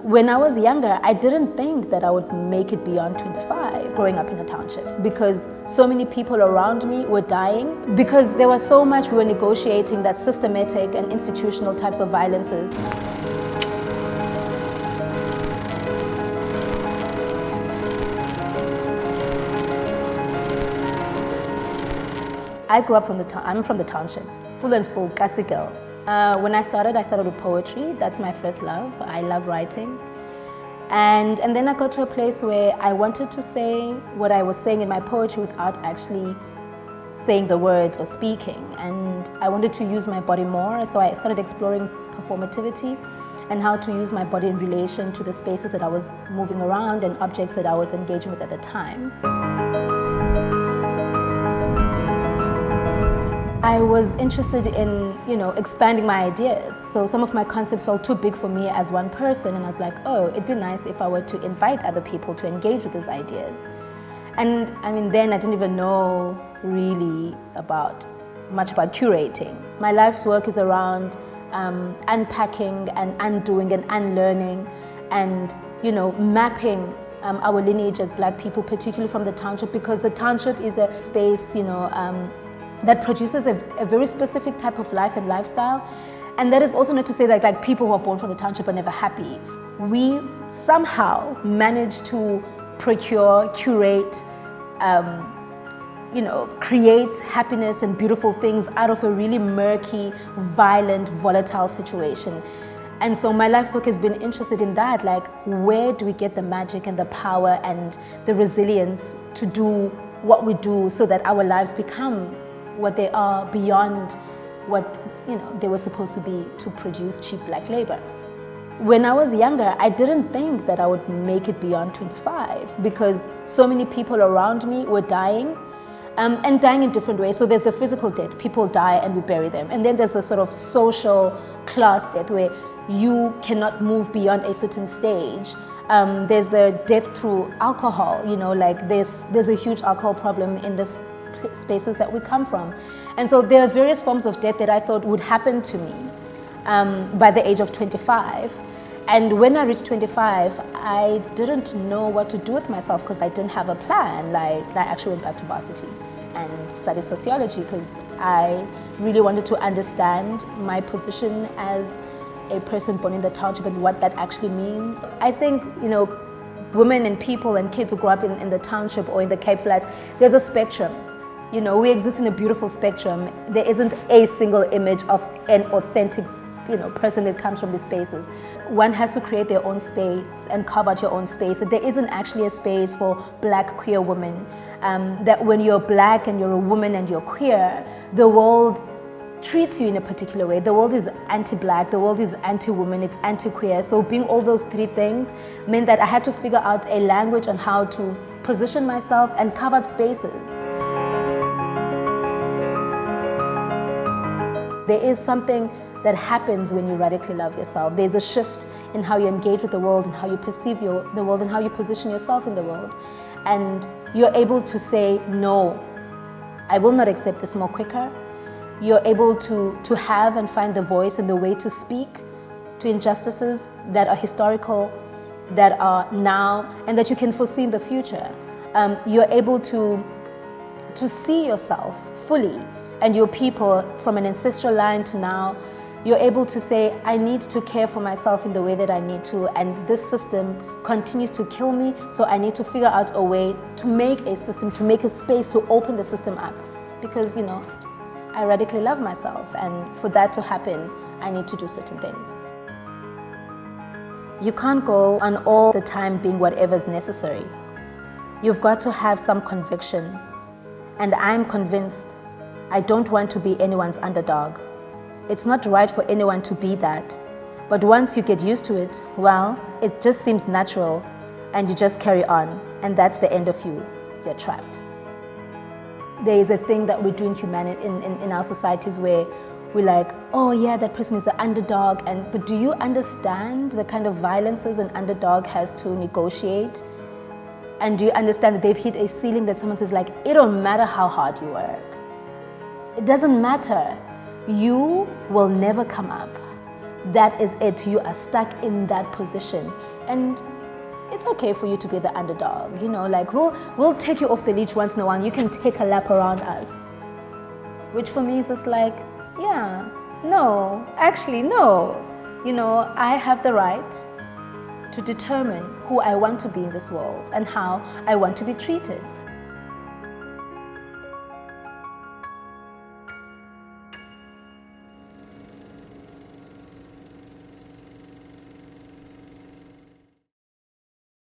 When I was younger, I didn't think that I would make it beyond 25 growing up in a township, because so many people around me were dying, because there was so much we were negotiating that systematic and institutional types of violences. I grew up I'm from the township, full and full Kasi girl. When I started with poetry. That's my first love. I love writing. And then I got to a place where I wanted to say what I was saying in my poetry without actually saying the words or speaking. And I wanted to use my body more, so I started exploring performativity and how to use my body in relation to the spaces that I was moving around and objects that I was engaging with at the time. I was interested in, expanding my ideas. So some of my concepts felt too big for me as one person, and I was like, oh, it'd be nice if I were to invite other people to engage with these ideas. And then I didn't even know really much about curating. My life's work is around unpacking and undoing and unlearning and, mapping our lineage as Black people, particularly from the township, because the township is a space, that produces a very specific type of life and lifestyle. And that is also not to say that like people who are born from the township are never happy. We somehow manage to procure, curate, create happiness and beautiful things out of a really murky, violent, volatile situation. And so my life's work has been interested in that, like where do we get the magic and the power and the resilience to do what we do so that our lives become what they are beyond what they were supposed to be to produce cheap Black labor. When I was younger, I didn't think that I would make it beyond 25 because so many people around me were dying and dying in different ways. So there's the physical death, people die and we bury them. And then there's the sort of social class death where you cannot move beyond a certain stage. There's the death through alcohol, like there's a huge alcohol problem in this spaces that we come from. And so there are various forms of death that I thought would happen to me by the age of 25. And when I reached 25, I didn't know what to do with myself because I didn't have a plan. Like, I actually went back to varsity and studied sociology because I really wanted to understand my position as a person born in the township and what that actually means. I think, women and people and kids who grow up in the township or in the Cape Flats, there's a spectrum. We exist in a beautiful spectrum. There isn't a single image of an authentic, person that comes from these spaces. One has to create their own space and carve out your own space. That there isn't actually a space for Black queer women. That when you're Black and you're a woman and you're queer, the world treats you in a particular way. The world is anti-Black, the world is anti-woman, it's anti-queer. So being all those three things meant that I had to figure out a language on how to position myself and carve out spaces. There is something that happens when you radically love yourself. There's a shift in how you engage with the world and how you perceive the world and how you position yourself in the world. And you're able to say, no, I will not accept this more quicker. You're able to have and find the voice and the way to speak to injustices that are historical, that are now, and that you can foresee in the future. You're able to see yourself fully and your people from an ancestral line to now. You're able to say, I need to care for myself in the way that I need to, and this system continues to kill me, so I need to figure out a way to make a system, to make a space to open the system up. Because, I radically love myself, and for that to happen, I need to do certain things. You can't go on all the time being whatever's necessary. You've got to have some conviction, and I'm convinced I don't want to be anyone's underdog. It's not right for anyone to be that. But once you get used to it, well, it just seems natural and you just carry on. And that's the end of you. You're trapped. There is a thing that we do in humanity, in our societies where we're like, oh yeah, that person is the underdog. But do you understand the kind of violences an underdog has to negotiate? And do you understand that they've hit a ceiling that someone says like, it don't matter how hard you work. It doesn't matter. You will never come up. that is it. You are stuck in that position. And it's okay for you to be the underdog, you know, like we'll take you off the leash once in a while. You can take a lap around us. Which for me is just like, yeah, no, actually, no. You know, I have the right to determine who I want to be in this world and how I want to be treated.